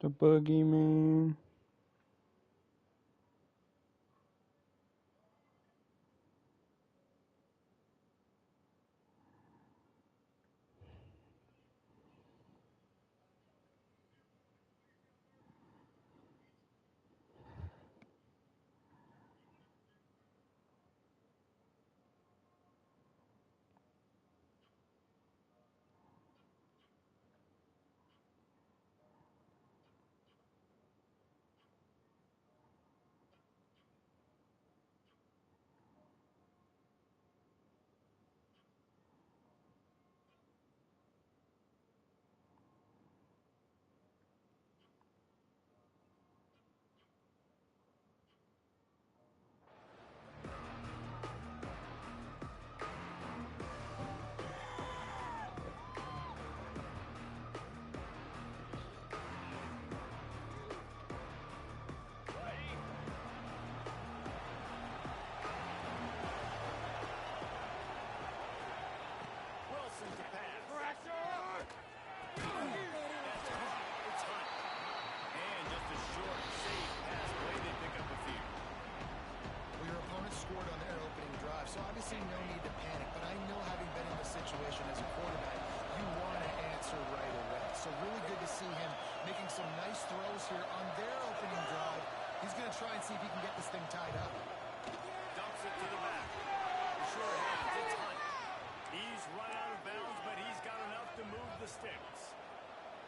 The boogeyman. So obviously no need to panic, but I know having been in this situation as a quarterback, you want to answer right away. So really good to see him making some nice throws here on their opening drive. He's going to try and see if he can get this thing tied up. Dumps it to the back. For sure hands, it's Hunt. He's run out of bounds, but he's got enough to move the sticks.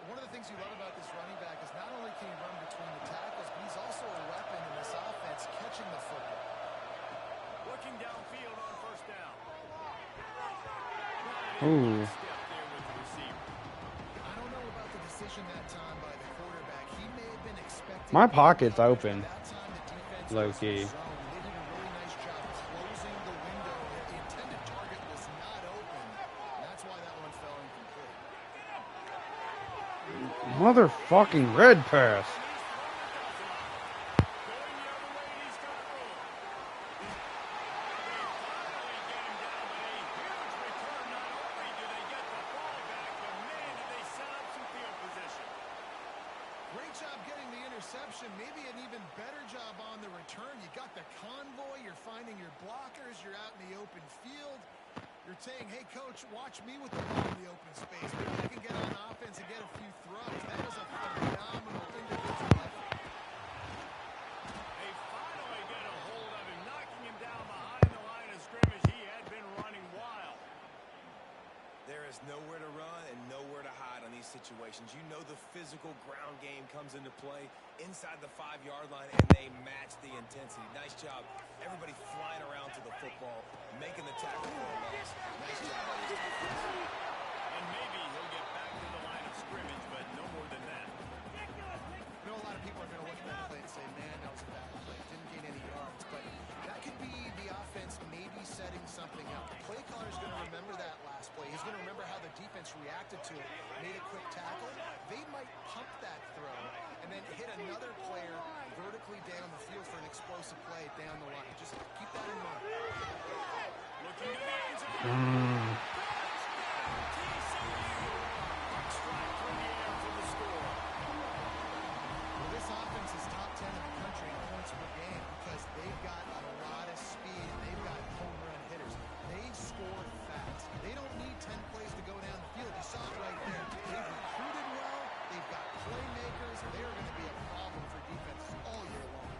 One of the things you love about this running back is not only can he run between the tackles, but he's also a weapon in this offense catching the football. Looking downfield on first down. Ooh. Step there with the receiver. I don't know about the decision that time by the quarterback. He may have been expecting My pocket's open. that time the defense Low was key. in zone. They did a really nice job closing the window. The intended target was not open. That's why that one fell incomplete. Motherfucking red pass. Great job getting the interception. Maybe an even better job on the return. You got the convoy. You're finding your blockers. You're out in the open field. You're saying, hey, coach, watch me with the ball in the open space. Maybe I can get on offense and get a few throws. That was a phenomenal individual effort. They finally get a hold of him, knocking him down behind the line of scrimmage. He had been running wild. There is nowhere to run and nowhere to hide on these situations. You know the physical ground game comes into play inside the 5-yard line, and they match the intensity. Nice job. Everybody flying around to the football, making the tackle for a loss. Nice job by these defense. And maybe he'll get back to the line of scrimmage, but no more than that. I know a lot of people are going to look at that play and say, man, that was a bad play. Didn't gain any yards. But that could be the offense maybe setting something up. The play caller is going to remember that last play. He's going to remember how the defense reacted to it, made a quick tackle. They might pump that throw and then hit another player vertically down the field for an explosive play down the line. Just keep that in mind. Looking to the end zone. Strike from the air for the score. Well, this offense is top 10 in the country in points per game because they've got a lot of speed and they've got home run hitters. They score fast. They don't need 10 plays to go down the field. You saw it right there. They've recruited well. They've got playmakers. They're going to be a problem for defenses all year long.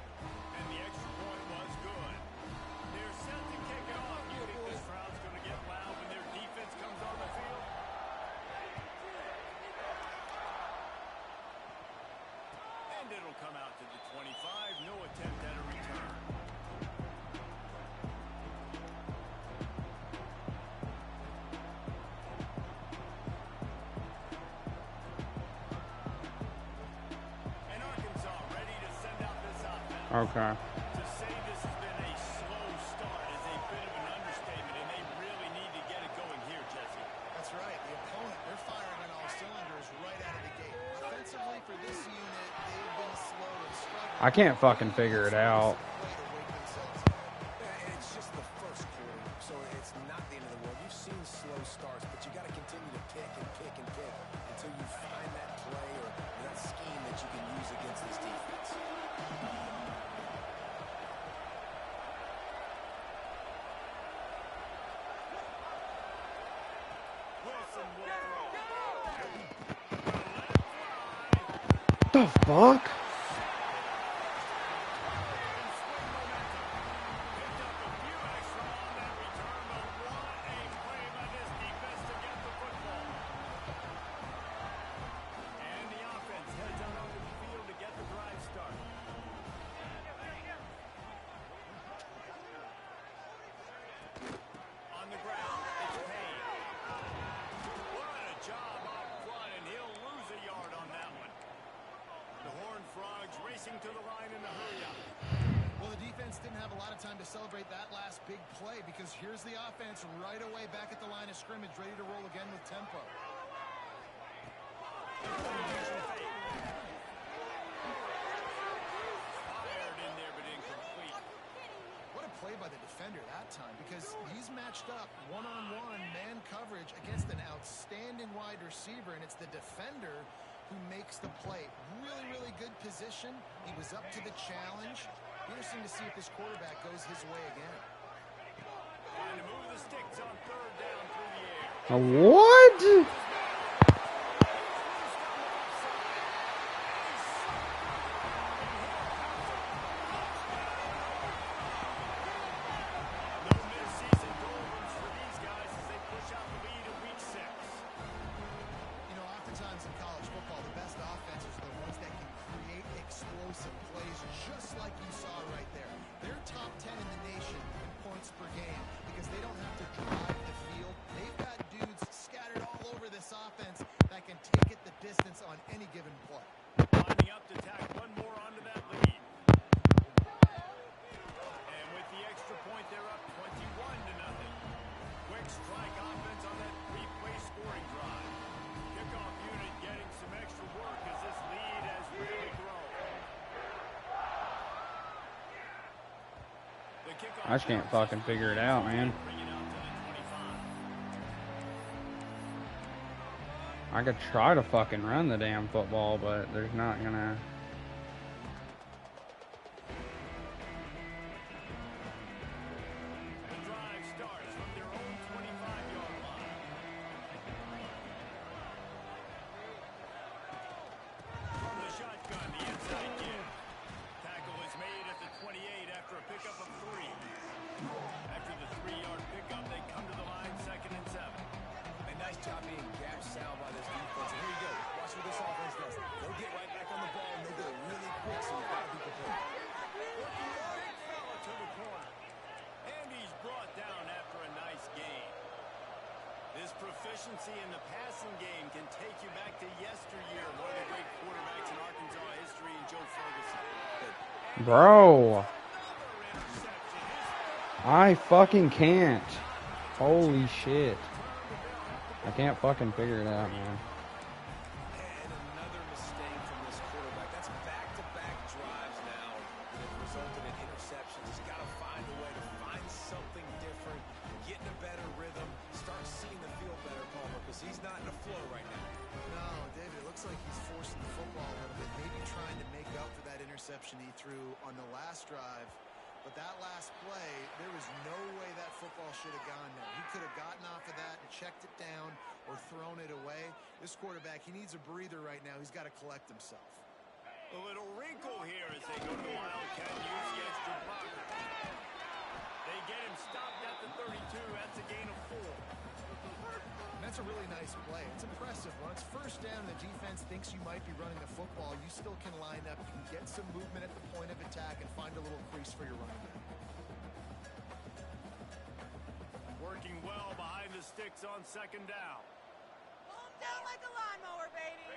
And the extra point was good. They're set to kick it off. You think this crowd's going to get loud when their defense comes on the field? And it'll come out to the 25. No attempt at a return. And Arkansas ready to send out this offense. Okay. To say this has been a slow start is a bit of an understatement, and they really need to get it going here, Jesse. That's right. The opponent, they're firing on all cylinders right out of the gate. Offensively for this unit, they've been slow and struggling. I can't fucking figure it out. Way to wake themselves up. And it's just the first quarter, so it's not the end of the world. You've seen slow starts, but you got to continue to pick and pick and pick until you find that play or that scheme that you can the fuck? To the line in the hurry up. Well, the defense didn't have a lot of time to celebrate that last big play because here's the offense right away back at the line of scrimmage, ready to roll again with tempo. Fired in there, but incomplete. What a play by the defender that time because he's matched up one-on-one man coverage against an outstanding wide receiver, and it's the defender who makes the play. Really, really good position. He was up to the challenge. Interesting to see if this quarterback goes his way again. Trying to move the sticks on third down through the air. What? No mid-season doldrums for these guys as they push out the lead in week 6. You know, oftentimes in college football, the best offenses are the ones that can create explosive plays, just like you saw right there. They're top 10 in the nation in points per game because they don't have to drive the field. They've got dudes scattered all over this offense that can take it the distance on any given play. Lining up to tack one more onto that lead. And with the extra point, they're up 21-0. Quick strike offense on that 3-play scoring drive. Kickoff unit getting some extra work as this lead has really grown. The kickoff I just can't fucking figure it out, man. bring it out to the 25. I could try to fucking run the damn football, but there's not gonna. The drive starts from their own 25-yard line. From the shotgun, the inside give. Tackle is made at the 28 after a pickup of 3. After the 3-yard pickup, they come to the line 2nd and 7. A nice job being gap sound by this defense. And here you go. Watch what this offense does. They'll get right back on the ball, and they'll go really quick, so you've got to be prepared. Working the big fella to the corner. And he's brought down after a nice gain. This proficiency in the passing game can take you back to yesteryear, one of the great quarterbacks in Arkansas history, and Joe Ferguson. Bro, Another interception. I fucking can't. Holy shit. I can't fucking figure it out, man. And another mistake from this quarterback. That's back-to-back drives now that have resulted in interceptions. He's got to find a way to find something different, get in a better rhythm, start seeing the field better, Palmer, because he's not in a flow right now. No, David, it looks like he's forcing the football a little bit, maybe trying to make up for that interception he threw on the last drive. But that last play, there was no way that football should have gone there. He could have gotten off of that and checked it down or thrown it away. This quarterback, he needs a breather right now. He's got to collect himself. A little wrinkle here as they go to the Wildcat and use the extra blocker. They get him stopped at the 32. That's a gain of 4. That's a really nice play. It's impressive. When it's first down, the defense thinks you might be running the football. You still can line up. You can get some movement at the point of attack and find a little crease for your running back. Working well behind the sticks on 2nd down. Pull him down like a lawnmower, baby.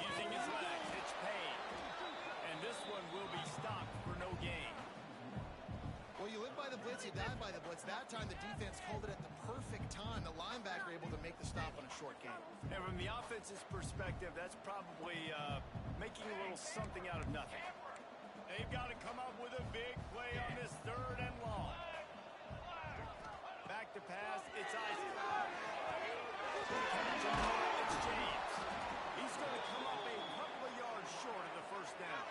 Using his legs, it's Payne. And this one will be stopped for no gain. Well, you live by the blitz, you die by the blitz. That time the defense called it at the perfect time. The linebacker able to make the stop on a short gain. And from the offense's perspective, that's probably making a little something out of nothing. They've got to come up with a big play on this 3rd and long. Back to pass, it's Isaac. It's James. He's going to come up a couple of yards short of the 1st down.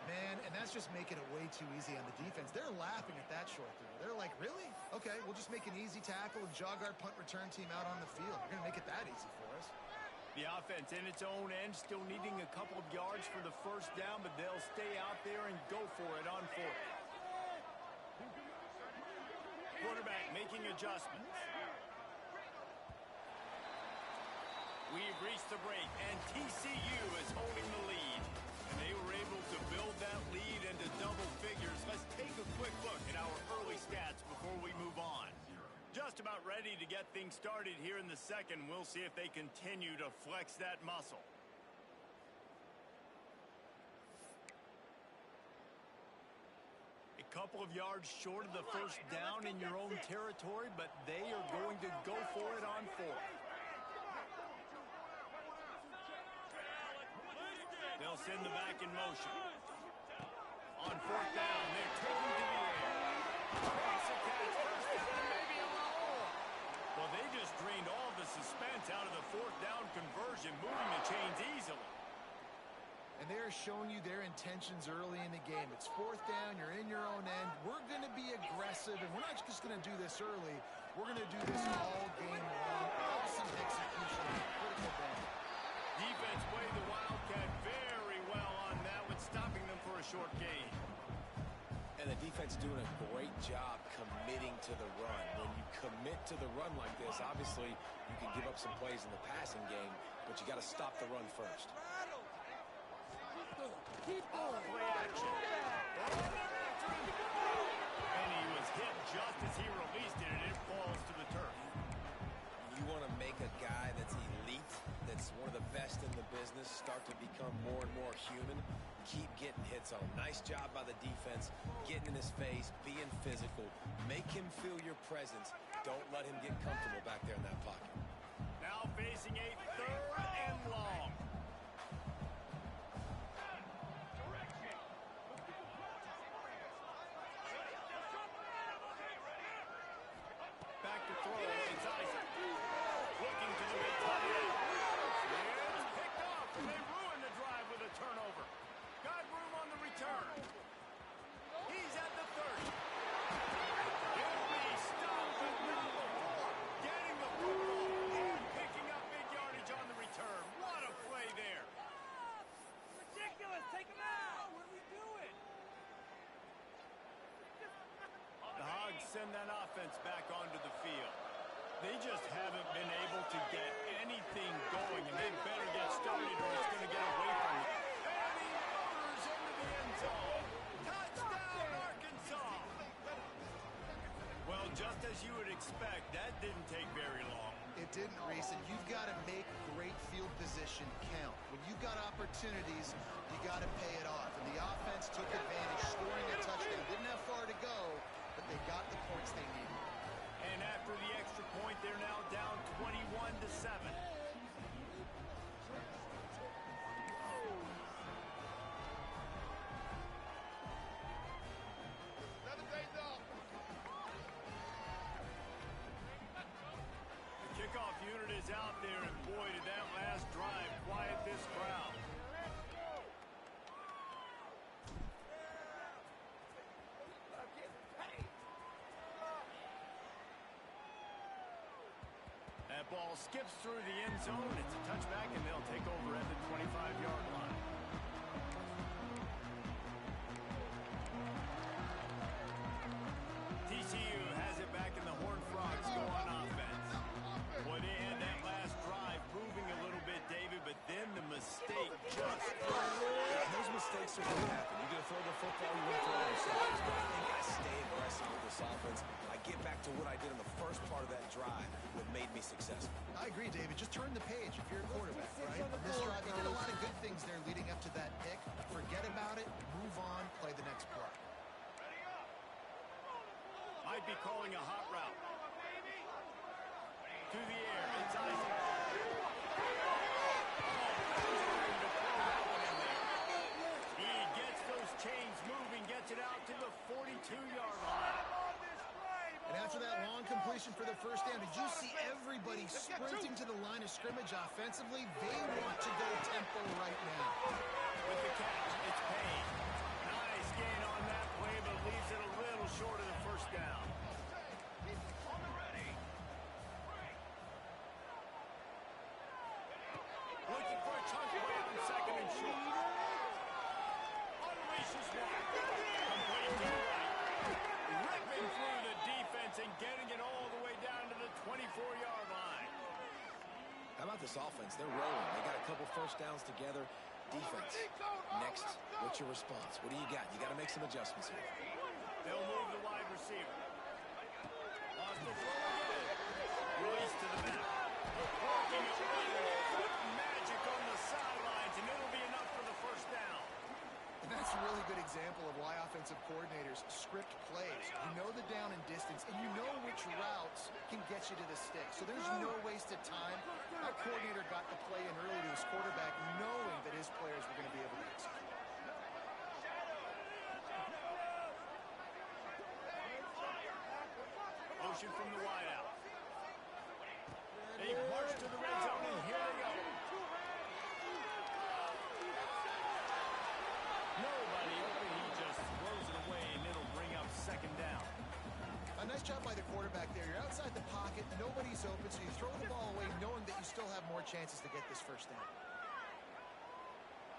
Man, and that's just making it way too easy on the defense. They're laughing at that short throw. They're like, really? Okay, we'll just make an easy tackle and jog our punt return team out on the field. We're going to make it that easy for us. The offense in its own end, still needing a couple of yards for the first down, but they'll stay out there and go for it on fourth. Quarterback making adjustments. We've reached the break, and TCU is holding the lead. And they were able to build that lead into double figures. Let's take a quick look at our early stats before we move on. Just about ready to get things started here in the second. We'll see if they continue to flex that muscle. A couple of yards short of the first down in your own territory, but they are going to go for it on fourth. They'll send the back in motion. On fourth down, they're taking to the air. Makes a catch, first down, and maybe a lot more. Well, they just drained all the suspense out of the fourth down conversion, moving the chains easily. And they're showing you their intentions early in the game. It's fourth down, you're in your own end. We're going to be aggressive, and we're not just going to do this early. We're going to do this all game long. Awesome execution on a critical down. Defense played the Wildcat very well on that one, stopping them for a short gain. And the defense doing a great job committing to the run. When you commit to the run like this, obviously you can give up some plays in the passing game, but you got to stop the run first. Play action. And he was hit just as he released it, and it falls to the turf. You want to make a guy that's elite, that's one of the best in the business, start to become more and more human. Keep getting hits on him. Nice job by the defense, getting in his face, being physical. Make him feel your presence. Don't let him get comfortable back there in that pocket. Now facing a third and long. Back to throw. It's Isaac. Looking to the mid-tight end. It's picked off, and they ruined the drive with a turnover. Got room on the return. He's at the 30. He'll be stopped, but not before getting the football and picking up big yardage on the return. What a play there. Ridiculous. Take him out. What are we doing? The Hogs send that offense back onto the field. They just haven't been able to get anything going, and they better get started or it's going to get away from them. And he motors into the end zone. Touchdown, Arkansas! Well, just as you would expect, that didn't take very long. It didn't, Reese, and you've got to make great field position count. When you've got opportunities, you got to pay it off. And the offense took advantage, scoring a touchdown. Didn't have far to go, but they got the points they needed. And after the extra point, they're now down 21-7. The kickoff unit is out there, and boy, did that last drive quiet this crowd. That ball skips through the end zone. It's a touchback, and they'll take over at the 25-yard line. TCU has it back, and the Horned Frogs go on offense. Boy, they had that last drive moving a little bit, David, but then the mistake just Those mistakes are going to happen. You're going to throw the football, you're going to throw interceptions. But I think I stay aggressive with this offense. I get back to what I did in the first part of that drive, what made me successful. I agree, David. Just turn the page if you're a quarterback, right? On this drive, you did a lot of good things there leading up to that pick. Forget about it, move on, play the next play. might be calling a hot route. To the air, it's Isaac. He gets those chains moving, gets it out to the 42-yard line. And after that long completion for the first down, did you see everybody sprinting to the line of scrimmage offensively? They want to go tempo right now. With the catch, it's Payne. Nice gain on that play, but leaves it a little short of the first down. this offense, they're rolling. They got a couple first downs together. Defense, next, what's your response? What do you got? You got to make some adjustments here. They'll move the wide receiver. Lost the throw again. Release to the back. Working it right. Magic on the sidelines, and it'll be enough for the first down. And that's a really good example of why offensive coordinators script plays. You know the down and distance, and you know which routes can get you to the stick. So there's no wasted time. That coordinator got the play in early to his quarterback, knowing that his players were going to be able to execute. Motion from the wideout. They march to the red zone, and here they go. Nobody open. He just throws it away, and it'll bring up second down. A nice job by the quarterback there. You're outside the pocket, nobody's open, so you throw the ball away knowing that you still have more chances to get this first down.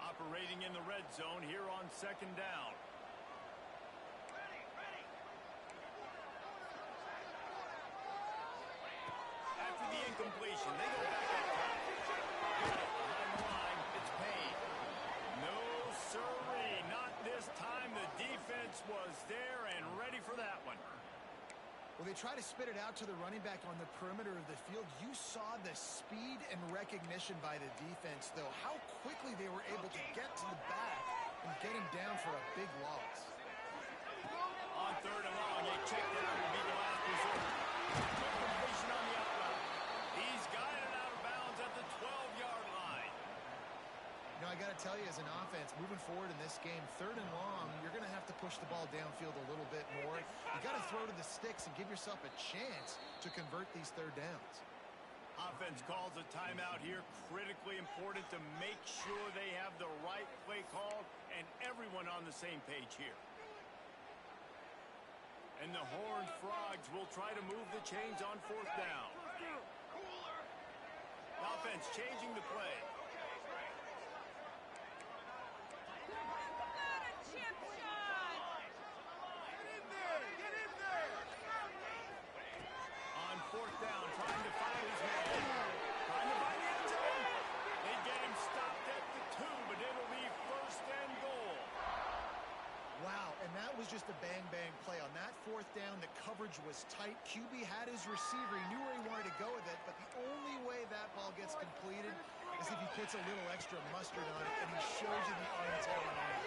Operating in the red zone here on second down. After the incompletion, they go back at top. Behind the line, it's Payne. No sirree, not this time. The defense was there and ready for that one. Well, they try to spit it out to the running back on the perimeter of the field. You saw the speed and recognition by the defense, though. How quickly they were able to get to the back and get him down for a big loss. On third and long, a check down will be the last resort. Quick completion on the outright. He's guided out of bounds at the 12-yard line. You know, I got to tell you, as an offense, moving forward in this game, third and long, you're going to have to push the ball downfield a little bit more. You got to throw to the sticks and give yourself a chance to convert these third downs. Offense calls a timeout here. Critically important to make sure they have the right play call and everyone on the same page here. And the Horned Frogs will try to move the chains on fourth down. Offense changing the play. On fourth down, trying to find his man. Trying to find the end zone. They get him stopped at the 2, but it'll be first and goal. Wow, and that was just a bang-bang play. On that fourth down, the coverage was tight. QB had his receiver. He knew where he wanted to go with it, but the only way that ball gets completed is if he puts a little extra mustard on it, and he shows you the arm talent on it.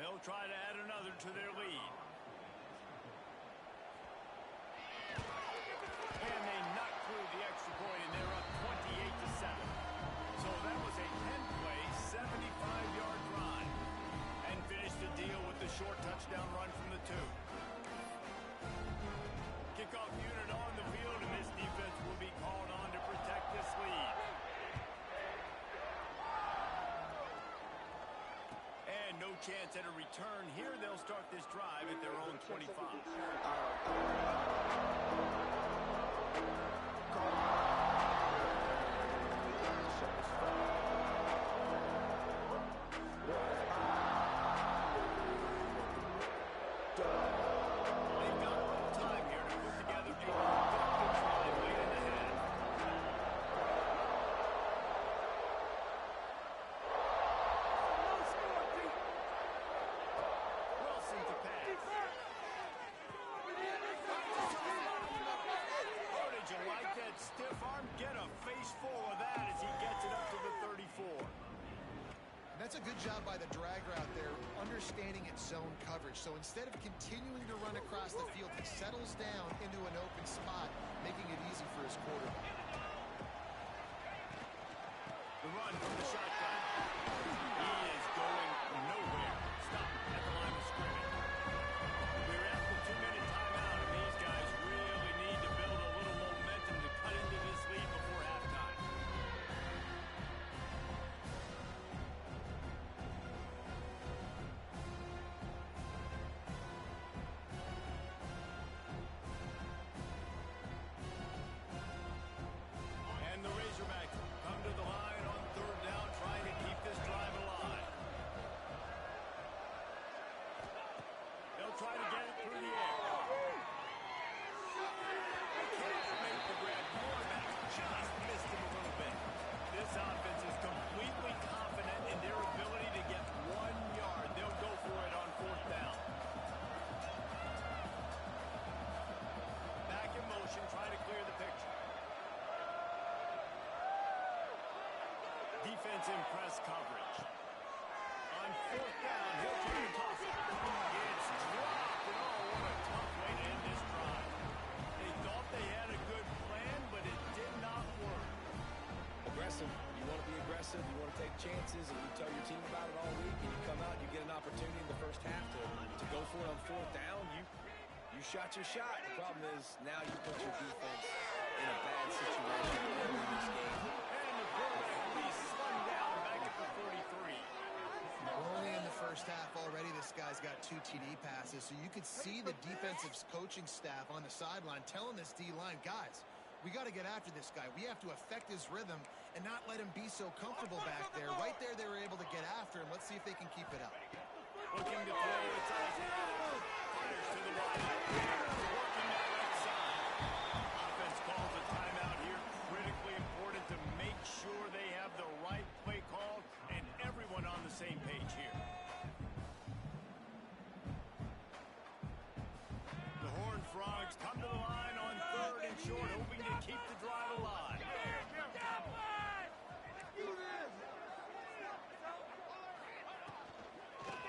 They'll try to add another to their lead. And they knock through the extra point, and they're up 28-7. So that was a 10-play, 75-yard drive. And finished the deal with the short touchdown run from the 2. Kickoff unit on the field, and this defense will be called on to protect this lead. And no chance at a return here. They'll start this drive at their own 25. They've got a little time here to put together a productive drive late in the half. Wilson to pass. Oh, did you like that stiff arm? Get a face full of that as he gets it up to the 34. That's a good job by the drag route there, understanding its zone coverage. So instead of continuing to run across the field, he settles down into an open spot, making it easy for his quarterback. The run from the shotgun. He is going nowhere. Stop at the line of scrimmage. We're at the 2-minute timeout, and these guys really need to build a little momentum to cut defense in press coverage. On fourth down, he'll try to toss it. It's dropped, and oh, what a tough way to end this drive. They thought they had a good plan, but it did not work. Aggressive. You want to be aggressive. You want to take chances, and you tell your team about it all week, and you come out and you get an opportunity in the first half to go for it on fourth down. You shot your shot. The problem is now you put your defense in a bad situation early in this game. And the quarterback will be slung down back at the 43. We're only in the first half already. This guy's got 2 TD passes, so you could see the defensive coaching staff on the sideline telling this D-line, guys, we got to get after this guy. We have to affect his rhythm and not let him be so comfortable back there. Right there, they were able to get after him. Let's see if they can keep it up. Looking to throw, it's out. Fires to the right. Working that right side. Offense calls a timeout here. Critically important to make sure they have the right play call and everyone on the same page here. The Horned Frogs come to the line on third and short, hoping to keep the drive alive.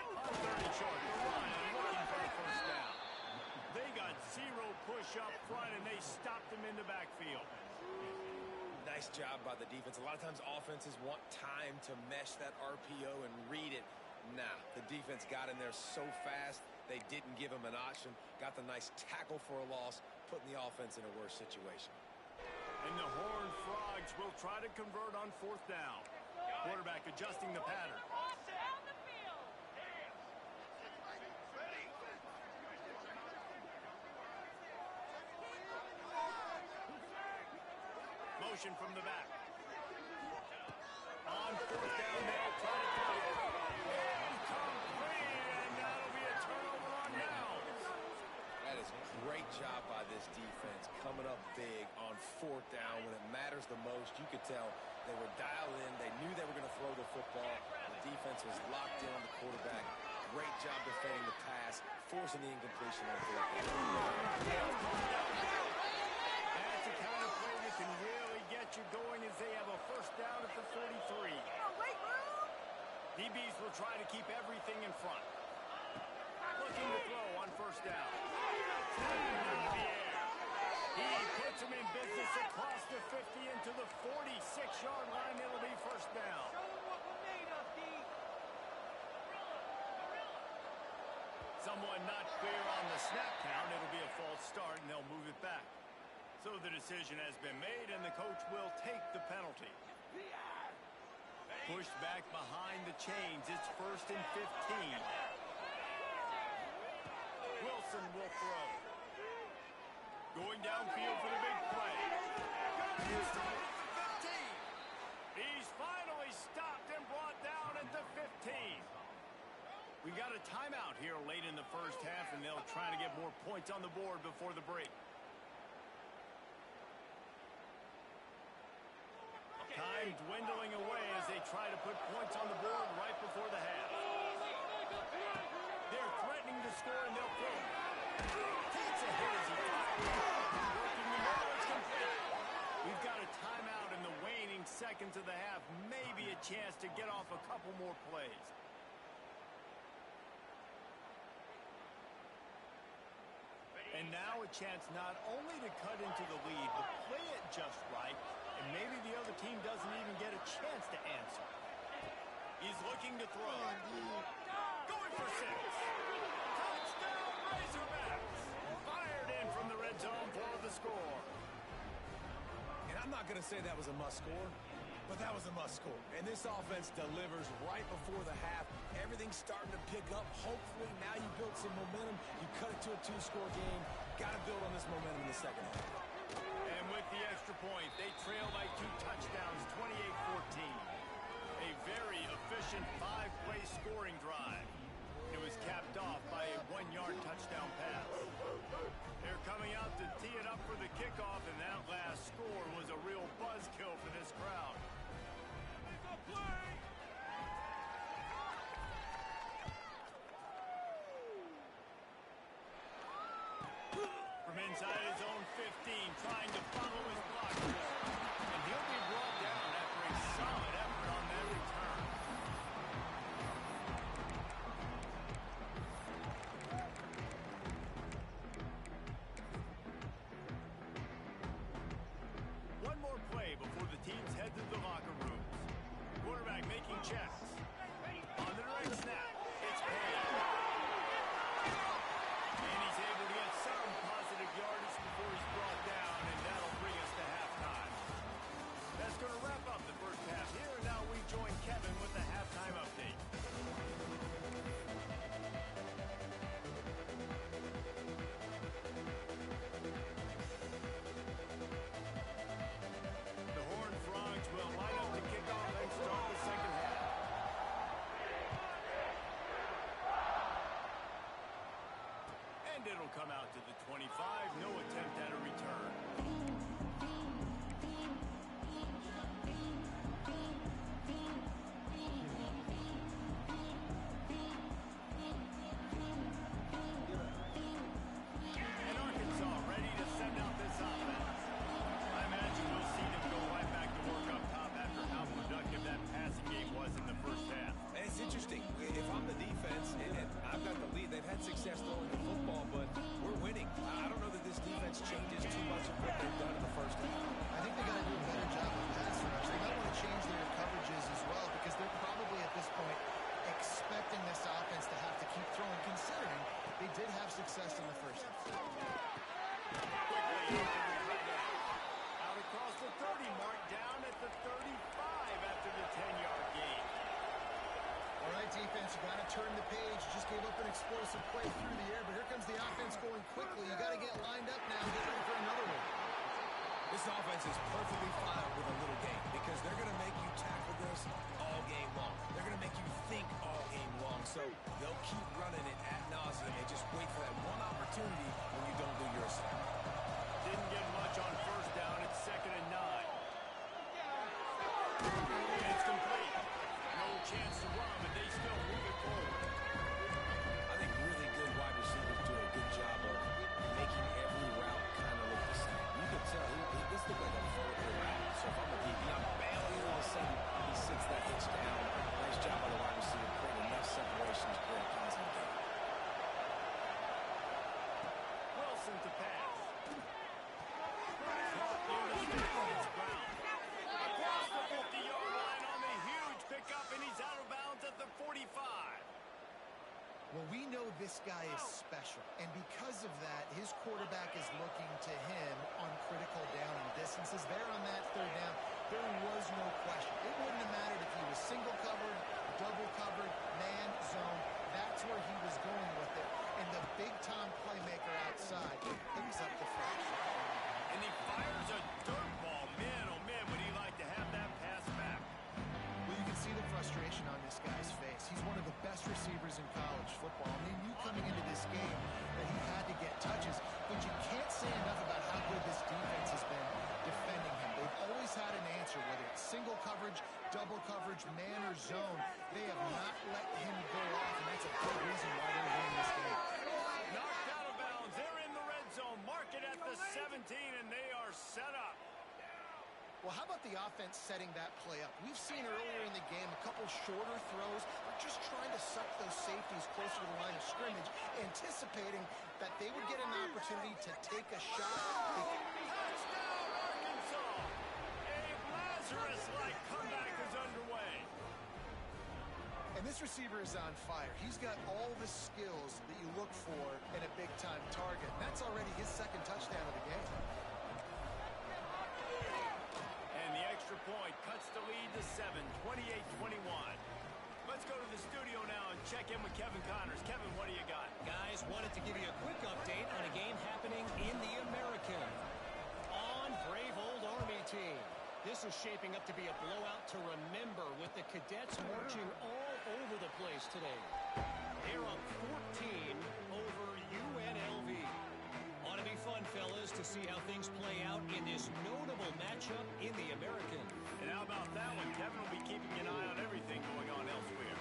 On third and short, the Lions looking for a first down. They got 0 push up front, and they stopped them in the backfield. Nice job by the defense. A lot of times offenses want time to mesh that RPO and read it. Nah, the defense got in there so fast, they didn't give him an option. Got the nice tackle for a loss, putting the offense in a worse situation. And the Horned Frogs will try to convert on fourth down. Quarterback adjusting the pattern. Motion from the back. On fourth down, they'll try to throw it. Incomplete, and that'll be a turnover on downs. That is a great job by this defense, coming up big on fourth down when it matters the most. You could tell they were dialed in. They knew they were going to throw the football. The defense was locked in on the quarterback. Great job defending the pass, forcing the incompletion on fourth down. That's the kind of play that can really get you going as they have a first down at the 43. DBs will try to keep everything in front. Looking to throw on first down. Into the air. He puts him in business across the 50 into the 46-yard line. It'll be first down. Someone not clear on the snap count. It'll be a false start, and they'll move it back. So the decision has been made, and the coach will take the penalty. Pushed back behind the chains. It's first and 15. Wilson will throw. Going downfield for the big play. Inside at the 15. He's finally stopped and brought down at the 15. We got a timeout here late in the first half, and they'll try to get more points on the board before the break. Time dwindling away as they try to put points on the board right before the half. They're threatening to score, and they'll throw. Takes a hit as he fires. Working the middle, it's complete. We've got a timeout in the waning seconds of the half. Maybe a chance to get off a couple more plays. And now a chance not only to cut into the lead, but play it just right, and maybe the other team doesn't even get a chance to answer. He's looking to throw. Going for 6. Touchdown, Razorbacks! Fired in from the red zone for the score. And I'm not going to say that was a must score, but that was a must score. And this offense delivers right before the half. Everything's starting to pick up. Hopefully now you build some momentum. You cut it to a 2-score game. Got to build on this momentum in the second half. And with the extra point, they trail by 2 touchdowns, 28-14. A very efficient 5-play scoring drive. It was capped off by a 1-yard touchdown pass. They're coming out to tee it up for the kickoff, and that last score was a real buzzkill for this crowd. From inside his own 15, trying to follow his blockers. And he'll be brought down after a solid effort on that return. One more play before the teams head to the locker rooms. Quarterback making checks. On the direct snap, it's paid. And he's able to get some positive yardage before he's brought down, and that'll bring us to halftime. That's going to wrap up the first half here, and now we join Kevin with the halftime update. The Horned Frogs will line up to kick off and start the second half. And it'll come out to the 25, no attempt at a return. And Arkansas ready to send out this offense. I imagine we'll see them go right back to work up top after how productive that passing game was in the first half. And it's interesting. If I'm the defense and I've got the lead, they've had success throwing the football, but we're winning. I don't know that this defense changes too much of what they've done in the first half. I think they got to do a better job of pass rush. They might want to change their coverages as well because they're probably at this point expecting this offense to have to keep throwing, considering they did have success in the first half. Out across the 30 mark, down at the 35 after the 10-yard gain. All right, defense, you got to turn the page. You just gave up an explosive play through the air, but here comes the offense going quickly. You got to get lined up now and get ready for another one. This offense is perfectly fine with a little game because they're going to make you tackle this all game long. They're going to make you think all game long. So they'll keep running it ad nauseum and just wait for that one opportunity when you don't do your assignment. Didn't get much on first down. It's 2nd and 9. And it's complete. No chance to run, but they still move it forward. I think really good wide receivers do a good job of making every route kind of look the same. You can tell this looks like a vertical route. So if I'm a DB, I'm bailing, all of a sudden he sits that hitch down. Nice job by the wide receiver, creating enough separation to create a positive game. Wilson to pass. Caught near the stick, and it's Brown. Across the 50-yard line on the huge pickup, and he's out of bounds at the 45. Well, we know this guy is special, and because of that, his quarterback is looking to him on critical down and distances. There on that third down, there was no question. It wouldn't have mattered if he was single covered, double covered, man, zone. That's where he was going with it. And the big-time playmaker outside picks up the first. And he fires a dirt ball. Man, oh man, would he like to have that pass back. Well, you can see the frustration on this guy's face. He's one of the best receivers in college football. And they knew coming into this game that he had to get touches. But you can't say enough about how good this defense has been defending him. They've always had an answer, whether it's single coverage, double coverage, man or zone. They have not let him go off, and that's a big reason why they're winning this game. Knocked out of bounds. They're in the red zone. Mark it at the 17, and they are set up. Well, how about the offense setting that play up? We've seen earlier in the game a couple shorter throws. They're just trying to suck those safeties closer to the line of scrimmage, anticipating that they would get an opportunity to take a shot. Touchdown, Arkansas! A Lazarus-like comeback is underway. And this receiver is on fire. He's got all the skills that you look for in a big-time target. And that's already his second touchdown of the game. And the extra point cuts the lead to 7, 28-21. Let's go to the studio now and check in with Kevin Connors. Kevin, what do you got? Guys, wanted to give you a quick update on a game happening in the American. On brave old Army team. This is shaping up to be a blowout to remember with the cadets marching all over the place today. They're up 14 over UNLV. Ought to be fun, fellas, to see how things play out in this notable matchup in the American. And how about that one? Kevin will be keeping an eye on everything going on elsewhere.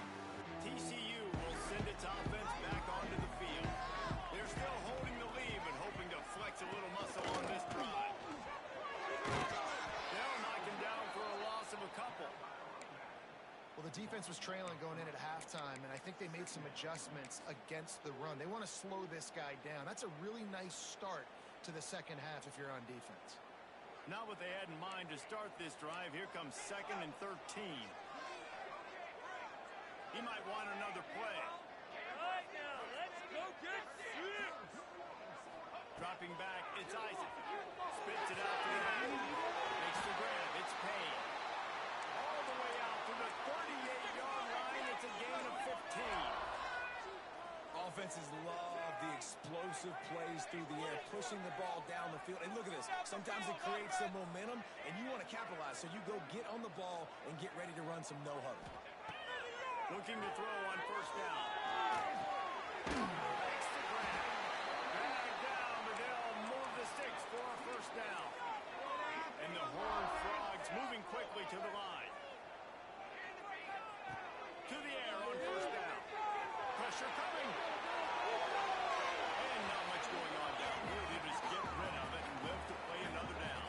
TCU will send its offense back onto the field. They're still holding the lead, but hoping to flex a little muscle on this drive. They'll knock him down for a loss of a couple. defense was trailing going in at halftime, and I think they made some adjustments against the run. They want to slow this guy down. That's a really nice start to the second half if you're on defense. Not what they had in mind to start this drive. Here comes 2nd and 13. He might want another play. All right, now, let's go get six. Dropping back, it's Isaac. Spits it out to the right. Makes the grab. It's Payne. All the way out to the 38-yard line. It's a gain of 15. Offenses love the explosive plays through the air, pushing the ball down the field. And look at this. Sometimes it creates some momentum, and you want to capitalize. So you go get on the ball and get ready to run some no-huddle. Looking to throw on 1st down. Makes the grab. Drag down, but they'll move the sticks for a 1st down. And the Horned Frogs moving quickly to the line. To the air on 1st down. Pressure coming. And not much going on downfield. They just get rid of it and live to play another down.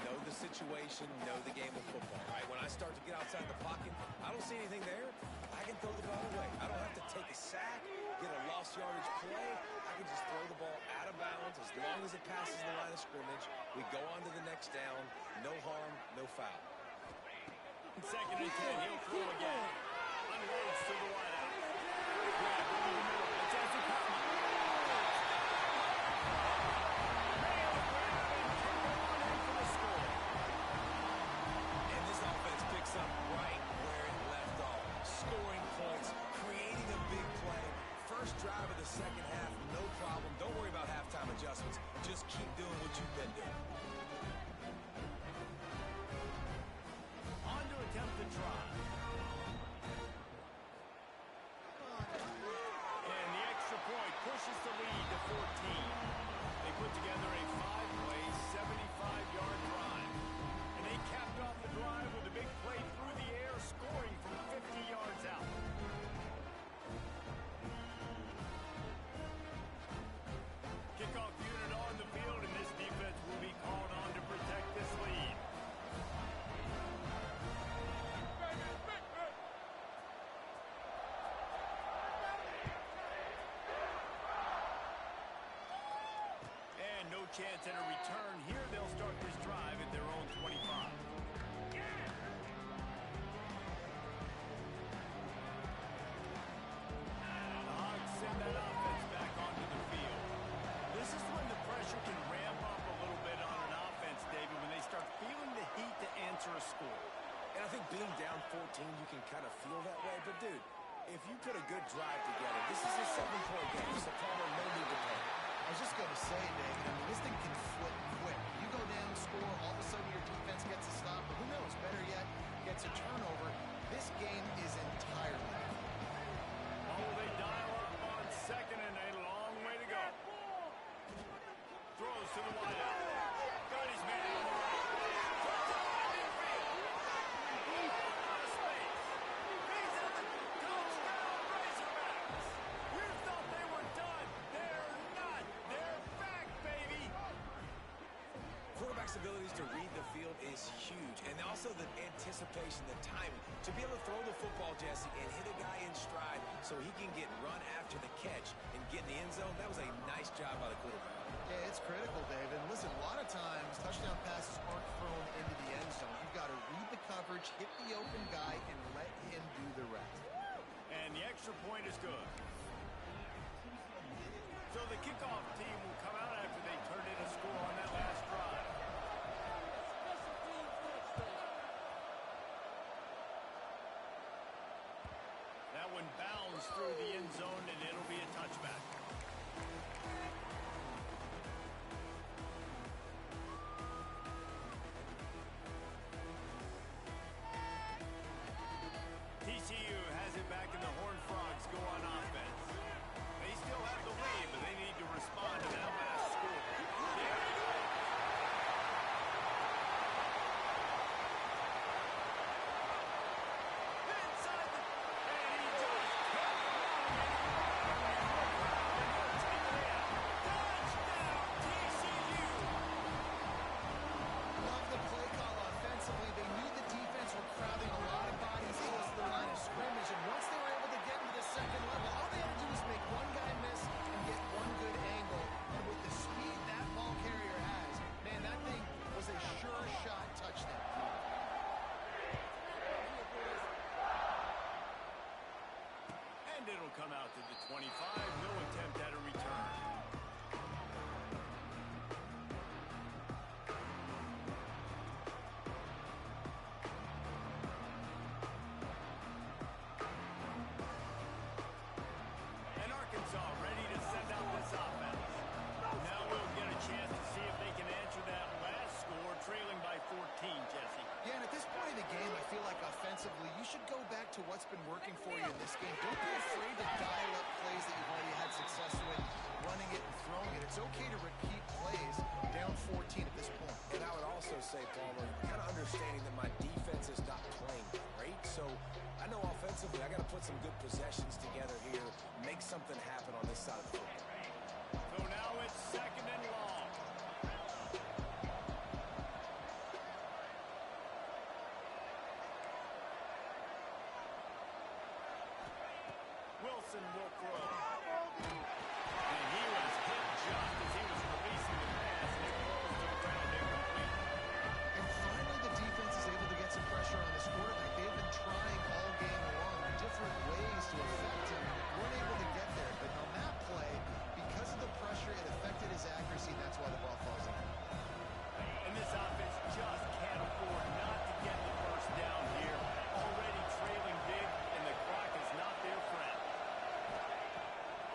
Know the situation, know the game of football, right? When I start to get outside the pocket, I don't see anything there. I can throw the ball away. I don't have to take a sack, get a lost yardage play. I can just throw the ball out of bounds as long as it passes the line of scrimmage. We go on to the next down. No harm, no foul. 2nd and 10, he'll throw again. Unloads to the wideout. Grab over the middle. It's Ezekama. Nail grab and kick one in for the score. And this offense picks up right where it left off. Scoring points, creating a big play. First drive of the second half, no problem. Don't worry about halftime adjustments. Just keep doing what you've been doing. On to attempt the try. And the extra point pushes the lead to 14. They put together a 5-play, 75-yard drive. And they capped off the drive with a big play through the air, scoring from 50 yards out. Kickoff unit on the field, and this defense will be called on to protect this lead. And no chance at a return here. They'll start this drive at their own 25. The Hogs send that offense back onto the field. This is when the pressure can ramp up a little bit on an offense, David, when they start feeling the heat to answer a score. And I think being down 14, you can kind of feel that way. But, dude, if you put a good drive together, this is a 7-point game, so Palmer, no need to panic. I was just going to say, David, I mean, this thing can flip quick. You go down, score, all of a sudden your defense gets a stop, but who knows, better yet, gets a turnover. This game is entirely different. Oh, will they dial up on 2nd and a long way to go. Throws to the wideout. Got his man on the right. Puts it on midfield. Out of space. He's in the touchdown Razorbacks. You thought they were done. They're not. They're back, baby. Quarterback's abilities to read the field is huge, and also the anticipation, the timing. To be able to throw the football, Jesse, and hit a guy in stride so he can get run after the catch and get in the end zone, that was a nice job by the quarterback. Yeah, it's critical, David. Listen, a lot of times touchdown passes aren't thrown into the end zone. You've got to read the coverage, hit the open guy, and let him do the rest. And the extra point is good. So the kickoff team will come out after they turn in a score on that last drive. That one bounds through the end zone, and it'll be a touchback. TCU has it back, and the Horned Frogs go on offense. They still have the lead, but they need to respond to that last score. There it is. Inside the... And he just kept running, and he looked around, and he'll take it in. And it'll come out to the 25. No attempt at a return. And Arkansas ready to send out this offense. Now we'll get a chance to see if they can answer that last score, trailing by 14, Jesse. Yeah, and at this point in the game, I feel like offensively, you should go back to what's been working for you in this game. Don't be afraid to dial up plays that you've already had success with, running it and throwing it. It's okay to repeat plays down 14 at this point. And I would also say, Palmer, kind of understanding that my defense is not playing great, so I know offensively I got to put some good possessions together here, make something happen on this side of the football. So now it's second and long. Wilson will throw. And he was hit just as he was releasing the pass, and it falls to the ground incomplete. And finally, the defense is able to get some pressure on this quarterback. They've been trying all game long different ways to affect him. Weren't able to get there. But on that play, because of the pressure, it affected his accuracy, and that's why the ball falls in. And this offense just can't afford not to get the first down here. Already trailing big, and the clock is not their friend.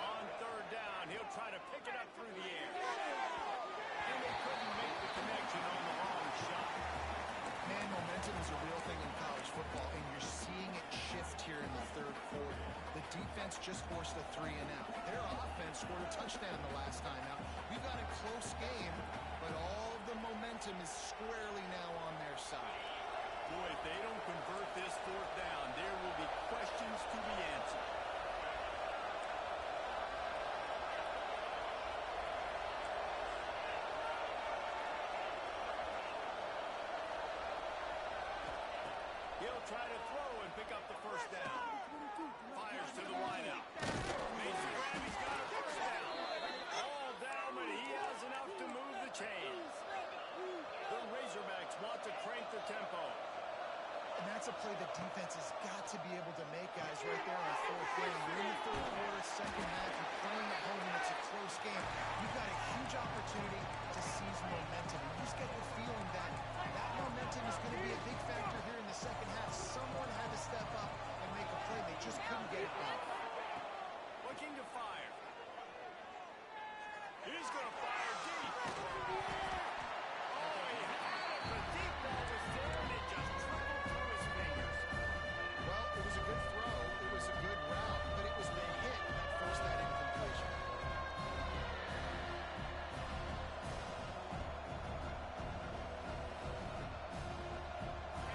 On third down, he'll try to pick it up through the air. And they couldn't make the connection on the long shot. Man, momentum is a real thing in college football, and you're seeing it shift here in the third quarter. The defense just forced a 3 and out. Their offense scored a touchdown the last time out. We've got a close game, but all of the momentum is squarely now on their side. Boy, if they don't convert this fourth down, there will be questions to be answered. He'll try to throw and pick up the first down. Fires to the wideout. Makes the grab, he's got a first down. All down, but he has enough to move the chains. The Razorbacks want to crank the tempo. And that's a play the defense has got to be able to make, guys, right there on the fourth down. You're in the third quarter, second half, you're playing at home, and it's a close game. You've got a huge opportunity to seize momentum. You just get the feeling that that momentum is going to be a big factor here in the second half. Someone had to step up and make a play. They just couldn't get it done. Looking to fire. He's going to fire deep. Oh, he had it. The deep ball was there, and it just trickled through his fingers. Well, it was a good throw. It was a good route, but it was the hit that forced that incompletion.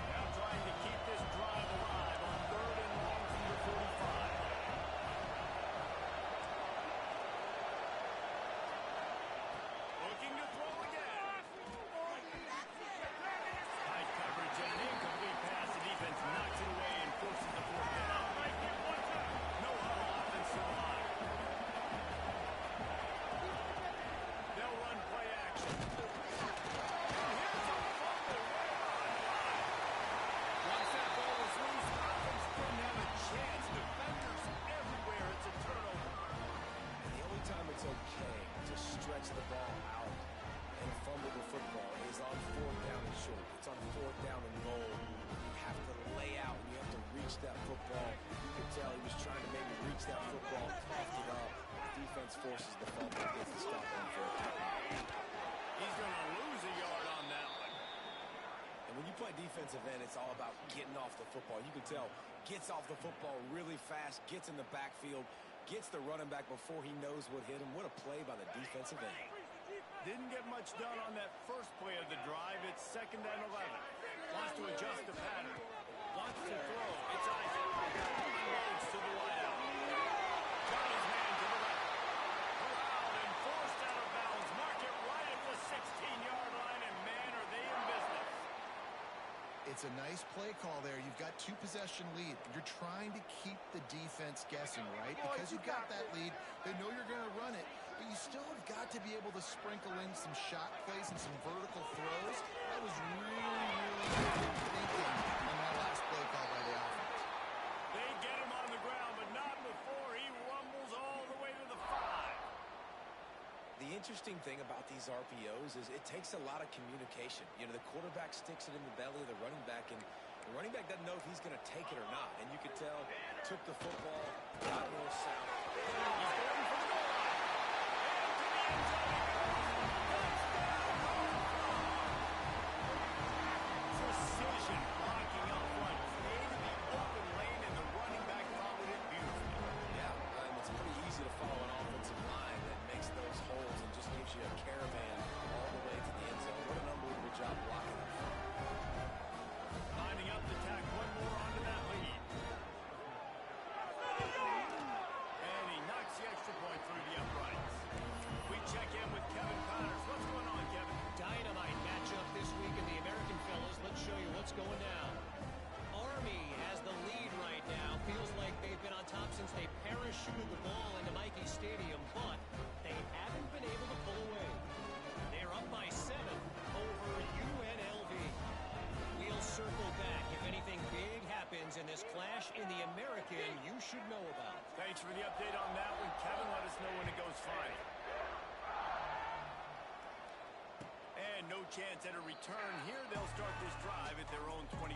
Now trying to keep this drive alive on third and long from the 45. Looking to throw again. Tight coverage and an incomplete pass. The defense knocks it away and forces the fourth down. No huddle offense to the line. They'll run play action. And here's a fumble way on line. Once that ball was loose, the offense didn't have a chance. Defenders everywhere. It's a turnover. And the only time it's okay to stretch the ball out and fumble the football is on fourth down and short. It's on fourth down and goal. You have to lay out and you have to reach that football. You could tell he was trying to maybe reach that football, coughed it up. Defense forces the fumble and gets the stop on fourth down. He's going to lose a yard on that one. And when you play defensive end, it's all about getting off the football. You can tell, gets off the football really fast, gets in the backfield, gets the running back before he knows what hit him. What a play by the defensive end. Didn't get much done on that first play of the drive. It's second and 11. Wants to adjust the pattern. Wants to throw. It's Isaac. Unloads to the wideout. Got his man to the left. Corralled and forced out of bounds. Mark it right at the 16-yard line, and man, are they in business. It's a nice play call there. You've got 2-possession lead. You're trying to keep the defense guessing, right? Because you've got that lead, they know you're going to run it, but you still have got to be able to sprinkle in some shot plays and some vertical throws. That was really good thinking on that last play call by the offense. They get him on the ground, but not before interesting thing about these RPOs is it takes a lot of communication. You know, the quarterback sticks it in the belly of the running back, and the running back doesn't know if he's going to take it or not. And you could tell, took the football, got north-south. He's going for the goal line. Precision blocking up front. Created the open lane, and the running back followed it beautifully. Yeah, it's pretty easy to follow an offensive line that makes those holes and just gives you a caravan all the way to the end zone. What an unbelievable job blocking up front. Lining up to tack one more onto that lead. And he knocks the extra point through the uprights. We check in with Kevin Connors. What's going on, Kevin? Dynamite matchup this week in the American, fellas. Let's show you what's going down. Army has the lead right now. Feels like they've been on top since they parachuted the ball into Michie Stadium, but they haven't been able to pull away. They're up by 7 over UNLV. We'll circle back if anything big happens in this clash in the American you should know about. Thanks for the update on that one, Kevin. Let us know when it goes fine. And no chance at a return here. They'll start this drive at their own 25.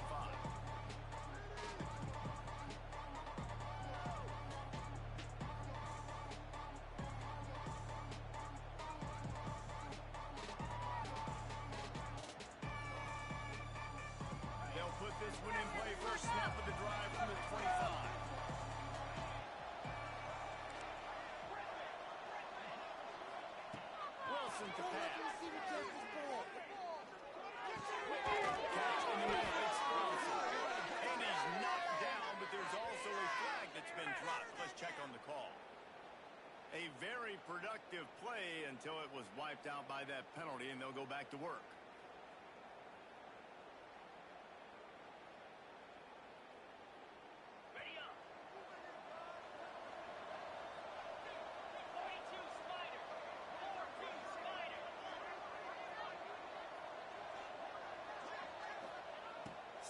They'll put this one in play. First snap of the drive from the 25. Wilson to pass. Catch in the middle. It's Wilson. And he's knocked down, but there's also a flag that's been dropped. Let's check on the call. A very productive play until it was wiped out by that penalty, and they'll go back to work.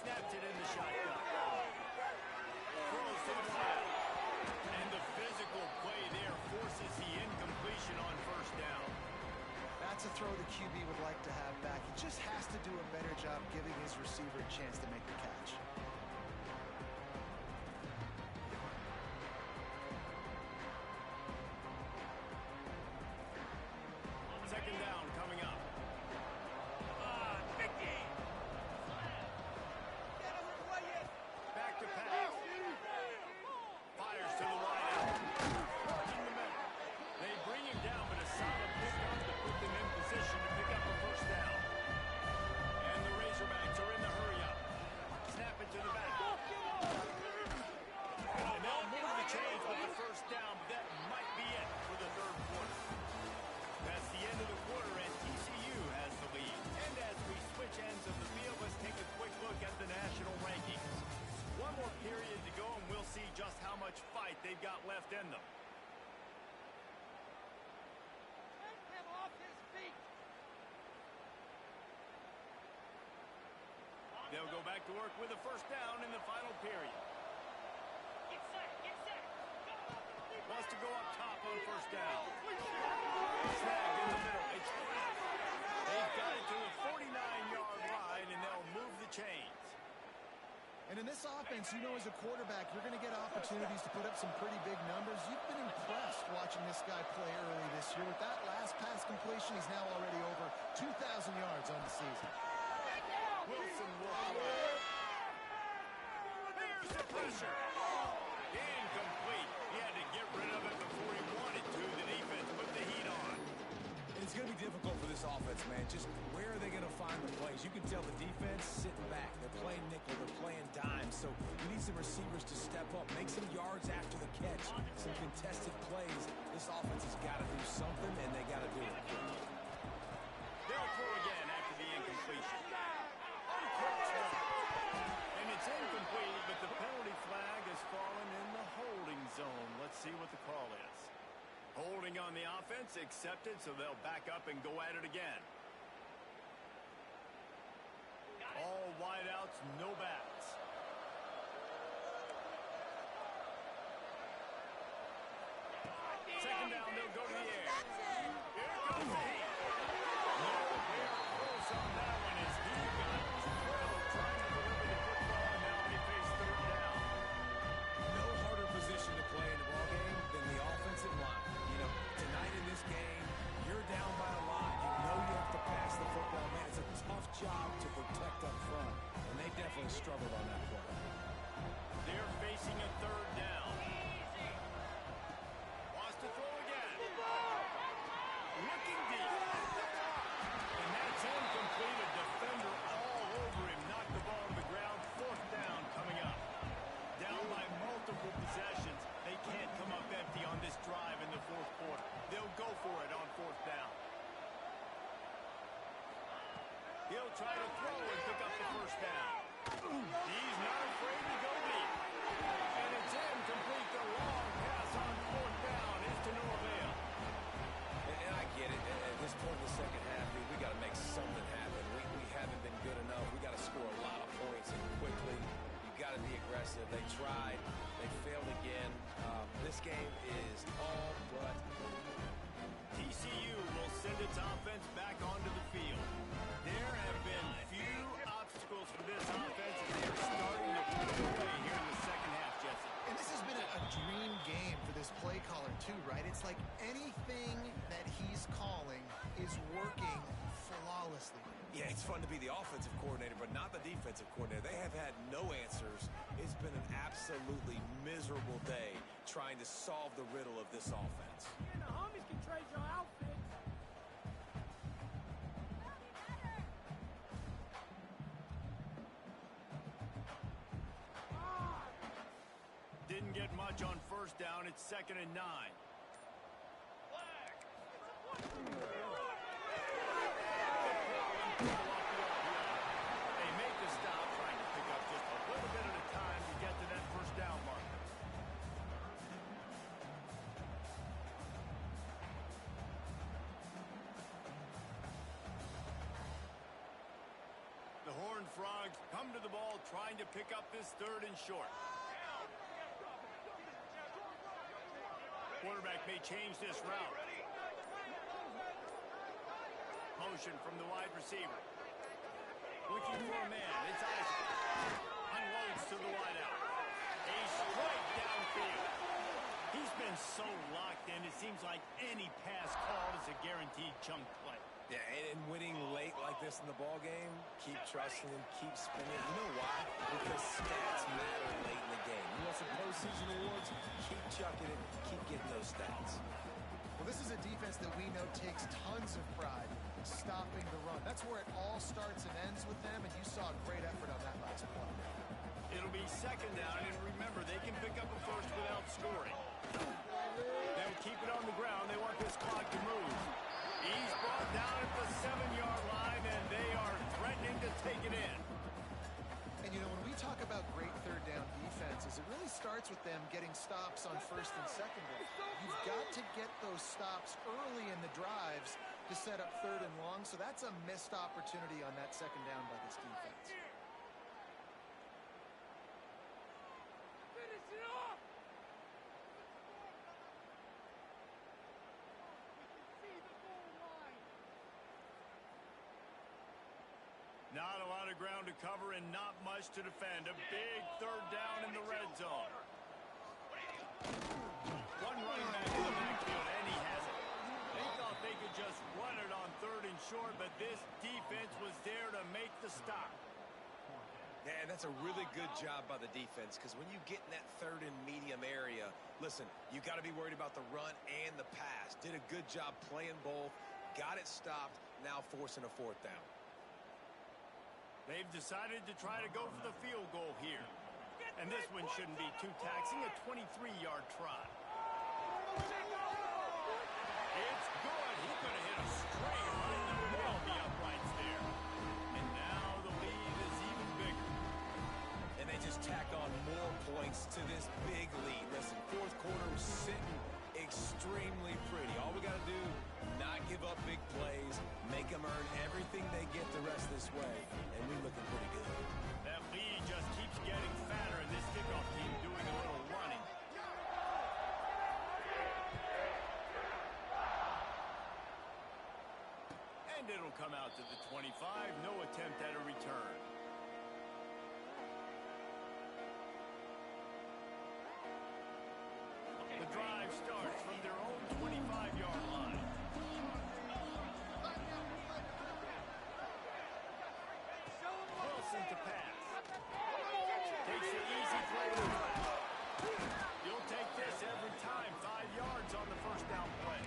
Snapped it in the shotgun. Throws to the flat. And the physical play there forces the incompletion on first down. That's a throw the QB would like to have back. He just has to do a better job giving his receiver a chance to make the catch. Second down coming up. Back to pass. Fires to the wide out. Marking the middle. They bring him down, but a solid pickup to put them in position to pick up a first down. And the Razorbacks are in the hurry-up. Snap it to the back. And they'll move the chains with the first down, but that might be it for the third quarter. That's the end of the quarter, and TCU has the lead. And as we switch ends of the field, let's take a quick look at the national rankings. One more period to go, and we'll see just how much fight they've got left in them. Take him off his feet. They'll go back to work with a first down in the final period. Get set, get set. Wants to go up top on first down. Snagged in the middle. It's flat. They've got it to the 49-yard line, and they'll move the chains. And in this offense, you know, as a quarterback, you're going to get opportunities to put up some pretty big numbers. You've been impressed watching this guy play early this year. With that last pass completion, he's now already over 2,000 yards on the season. Wilson will throw. There's the pressure. Incomplete. He had to get rid of it before he wanted to. The defense put the heat on. It's going to be difficult for this offense, man. Just where are they going to find the plays? You can tell the defense sitting back. They're playing nickel. They're playing dime. So you need some receivers to step up, make some yards after the catch, some contested plays. This offense has got to do something, and they got to do it. They'll throw again after the incompletion. And it's incomplete, but the penalty flag has fallen in the holding zone. Let's see what the call is. Holding on the offense, accepted, so they'll back up and go at it again. All wideouts, no backs. Second down, they'll go to the air. Here comes He'll try to throw and pick up the first down. He's not afraid to go deep. And it's incomplete. The long pass on fourth down is to no avail. And I get it. At this point in the second half, we got to make something happen. We haven't been good enough. We got to score a lot of points and quickly. You got to be aggressive. They tried. They failed again. This game is all but TCU will send its offense back onto the field. There have been few obstacles for this offense as they are starting to pull away here in the second half, Jesse. And this has been a dream game for this play caller, too, right? It's like anything that he's calling is working flawlessly. Yeah, it's fun to be the offensive coordinator, but not the defensive coordinator. They have had no answers. It's been an absolutely miserable day trying to solve the riddle of this offense. And the homies can trade your outfits. Didn't get much on first down. It's 2nd and 9. They make the stop, trying to pick up just a little bit at a time to get to that first down marker. The Horned Frogs come to the ball, trying to pick up this 3rd and short. Quarterback may change this route. Motion from the wide receiver. Looking for a man. It's Isaac. Unloads to the wideout. A strike downfield. He's been so locked in, it seems like any pass called is a guaranteed chunk play. Yeah, and winning late like this in the ball game, keep trusting him, keep spinning. You know why? Because stats matter late in the game. You want some postseason awards? Keep chucking it, keep getting those stats. Well, this is a defense that we know takes tons of pride in stopping the run. That's where it all starts and ends with them, and you saw a great effort on that last play. It'll be 2nd down, and remember, they can pick up a first without scoring. They'll keep it on the ground. They want this clock to move. He's brought down at the 7-yard line, and they are threatening to take it in. And, you know, when we talk about great third down defenses, it really starts with them getting stops on 1st and 2nd down. You've got to get those stops early in the drives to set up 3rd and long, so that's a missed opportunity on that 2nd down by this defense. Finish it off! Not a lot of ground to cover and not much to defend. A big 3rd down in the red zone. One running back in the backfield, and he has it. They thought they could just run it on 3rd and short, but this defense was there to make the stop. Yeah, and that's a really good job by the defense, because when you get in that 3rd and medium area, listen, you got to be worried about the run and the pass. Did a good job playing both, got it stopped, now forcing a 4th down. They've decided to try to go for the field goal here. And this one shouldn't be too taxing, a 23-yard try. It's good. He could have hit a straight line to nail the uprights there. And now the lead is even bigger. And they just tack on more points to this big lead. Listen, 4th quarter was sitting extremely pretty. All we got to do, not give up big plays, make them earn everything they get the rest this way, and we're looking pretty good. That lead just keeps getting fatter, and this kickoff team doing a little running. And it'll come out to the 25. No attempt at a return. The drive starts from their own 25-yard line. Wilson to pass. Takes the easy play to the left. You'll take this every time. 5 yards on the first down play.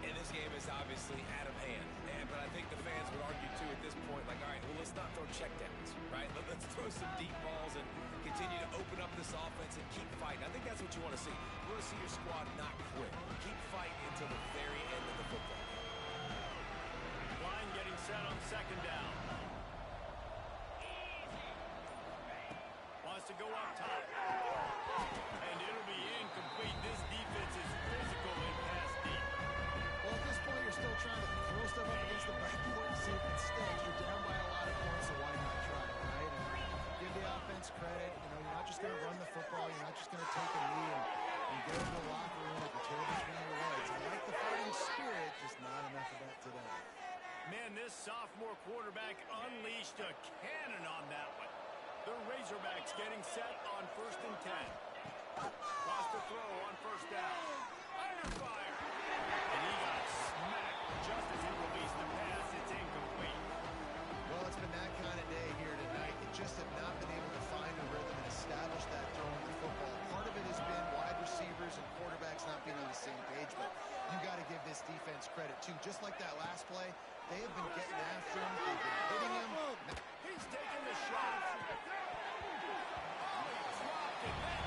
And this game is obviously out of hand. But I think the fans would argue, too, at this point, like, all right, well, let's not throw checkdowns, right? Let's throw some deep balls and continue to open up this offense and keep fighting. I think that's what you want to see. You want to see your squad not quit. Keep fighting until the very end of the football game. Line getting getting set on second down. Wants to go up top. And it'll be incomplete. This defense is physical and pass deep. Well, at this point, you're still trying to throw stuff up against the backboard and see if it sticks. You're down by a lot of points, so why not try it, right? And give the offense credit. You know, you're not just going to run the football. You're not just going to take a knee and go to the locker room with the tail between your legs. I like the fighting spirit, just not enough of that today. Man, this sophomore quarterback unleashed a cannon on that one. The Razorbacks getting set on 1st and 10. Lost the throw on 1st down. Under fire. And he got smacked just as he released the pass. It's incomplete. Well, it's been that kind of day here tonight. They just have not been able to find a rhythm and establish that throwing the football. Part of it has been wide receivers and quarterbacks not being on the same page, but you got to give this defense credit, too. Just like that last play, they have been getting after him. They've been hitting him. He's taking the shot. Oh, he dropped it.